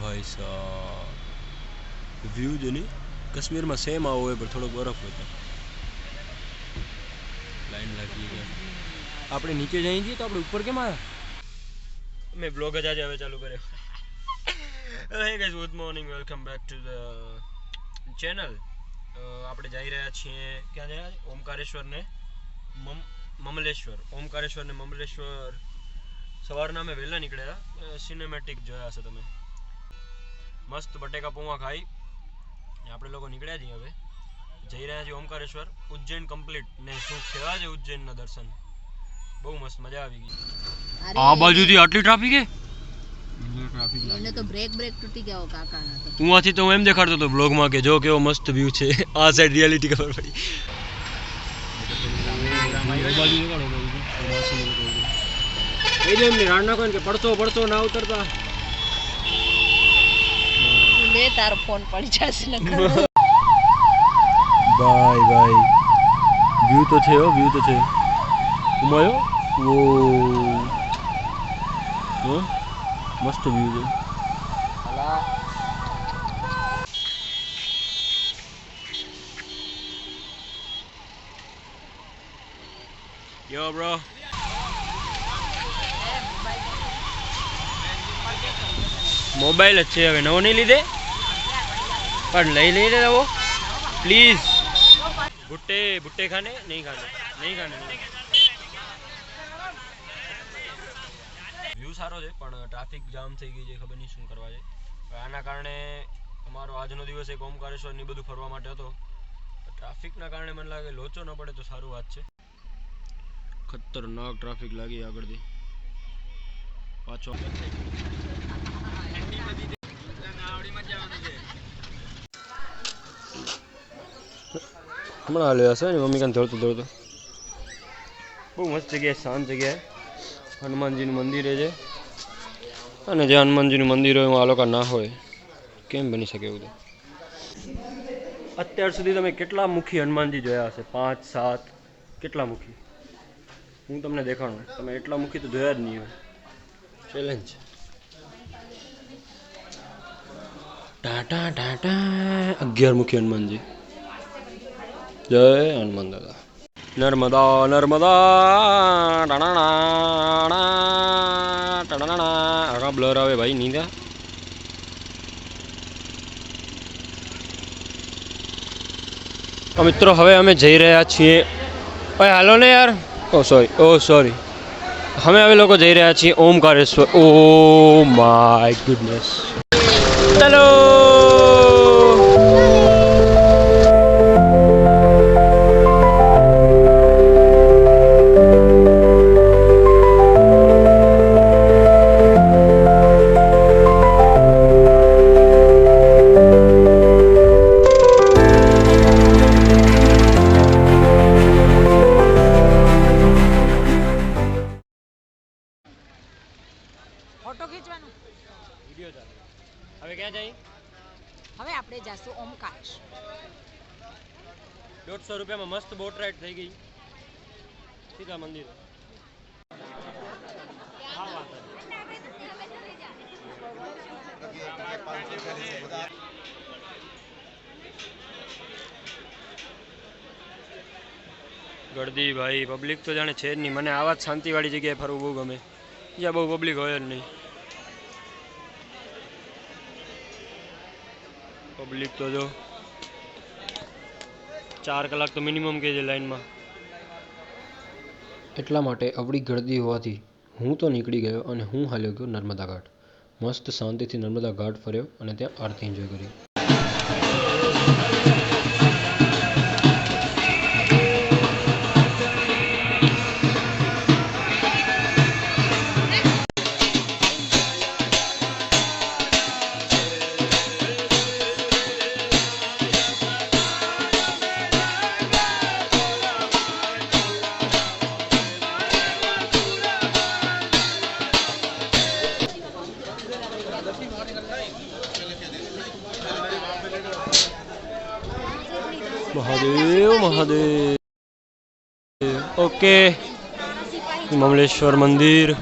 भाई साहब व्यू जो नहीं कश्मीर में सेम आओ है पर थोड़ा बर्फ होता लाइन लगी है આપણે નીચે જઈ જઈએ તો આપણે ઉપર કેમ આવ્યા મેં બ્લોગ જ આજે હવે ચાલુ કર્યો હે guys good morning welcome back to the channel આપણે જઈ રહ્યા છીએ ક્યાં જઈ રહ્યા છીએ ઓમકારેશ્વર ને મમલેશ્વર ઓમકારેશ્વર ને મમલેશ્વર સવારના અમે વહેલા નીકળ્યા સિનેમેટિક જોયા હશે તમે મસ્ત બટેકા પૌવા ખાઈ આપણે લોકો નીકળ્યા છીએ હવે જઈ રહ્યા છીએ ઓમકારેશ્વર ઉજ્જૈન કમ્પ્લીટ ને શું કહેવા છે ઉજ્જૈનના દર્શન બહુ મસ્ત મજા આવી ગઈ આ બાજુથી આટલી ટ્રાફિક હે એને તો બ્રેક તૂટી ગયો કાકાના તો ઉંવાથી તો હું એમ દેખાડતો હતો બ્લોગમાં કે જો કેવો મસ્ત વ્યૂ છે આ સાઈડ રિયાલિટી ખબર પડી એ જો એમની રાડ નાખો ને કે પડતો ના ઉતરતા લે તારો ફોન પડી જશે ને બાય વ્યૂ તો છે ઘુમાયો ઓ મસ્ત વ્યૂ છે યો બ્રો મોબાઈલ જ છે હવે નવો નહીં લીધે પણ લઈ લઈને નવો પ્લીઝ भुट्टे खाने नहीं खाने व्यू सारो है पण ट्राफिक जाम थई गई है खबर नहीं शुं करवा है आना कारणे अमारो आजनो दिवस एक ओमकारेश्वर ની બધું ફરવા માટે હતો ટ્રાફિક ના કારણે મને લાગે લોચો ન પડે તો સારું વાત છે ખતરનાક ટ્રાફિક લાગી આગળથી પાછો હમણાં હાલ્યો હશે ને મમ્મી કાન દોડતો બહુ મસ્ત જગ્યાએ શાંત જગ્યાએ હનુમાનજીનું મંદિર છે અને જે હનુમાનજીનું મંદિર હોય આ લોકો ના હોય કેમ બની શકે એવું તો અત્યાર સુધી તમે કેટલા મુખી હનુમાનજી જોયા હશે 5 7 કેટલા મુખી હું તમને દેખાડું તમે એટલા મુખી તો જોયા જ નહીં હોય ચેલેન્જ ટાટા 11 મુખી હનુમાનજી જય હનુમાન દાદા નર્મદા આગા બ્લર આવે ભાઈ નીંદા મિત્રો હવે અમે જઈ રહ્યા છીએ ભાઈ હાલો ને યાર સોરી અમે લોકો જઈ રહ્યા છીએ ઓમકારેશ્વર ઓ માય ગુડનેસ ચલો ફોટો ખીચવાનો વિડિયો ચાલે હવે ક્યાં જઈ હવે આપણે જાશું ઓમકારેશ્વર 150 રૂપિયામાં મસ્ત બોટ રાઈડ થઈ ગઈ સીધા મંદિર ગળદી ભાઈ પબ્લિક તો જાણે છે જ નહીં મને આવા જ શાંતિવાળી જગ્યાએ ફરવું બહુ ગમે જ્યાં બહુ પબ્લિક હોય જ નહીં પબ્લિક તો જો 4 કલાક તો મિનિમમ કે છે લાઈનમાં એટલા માટે અવળી ગળદી હોવાથી હું તો નીકળી ગયો અને હું હાલ્યો ગયો નર્મદા ઘાટ મસ્ત શાંતિથી નર્મદા ઘાટ ફર્યો અને ત્યાં આરતી એન્જોય કરી महादेव ओके ममलेश्वर मंदिर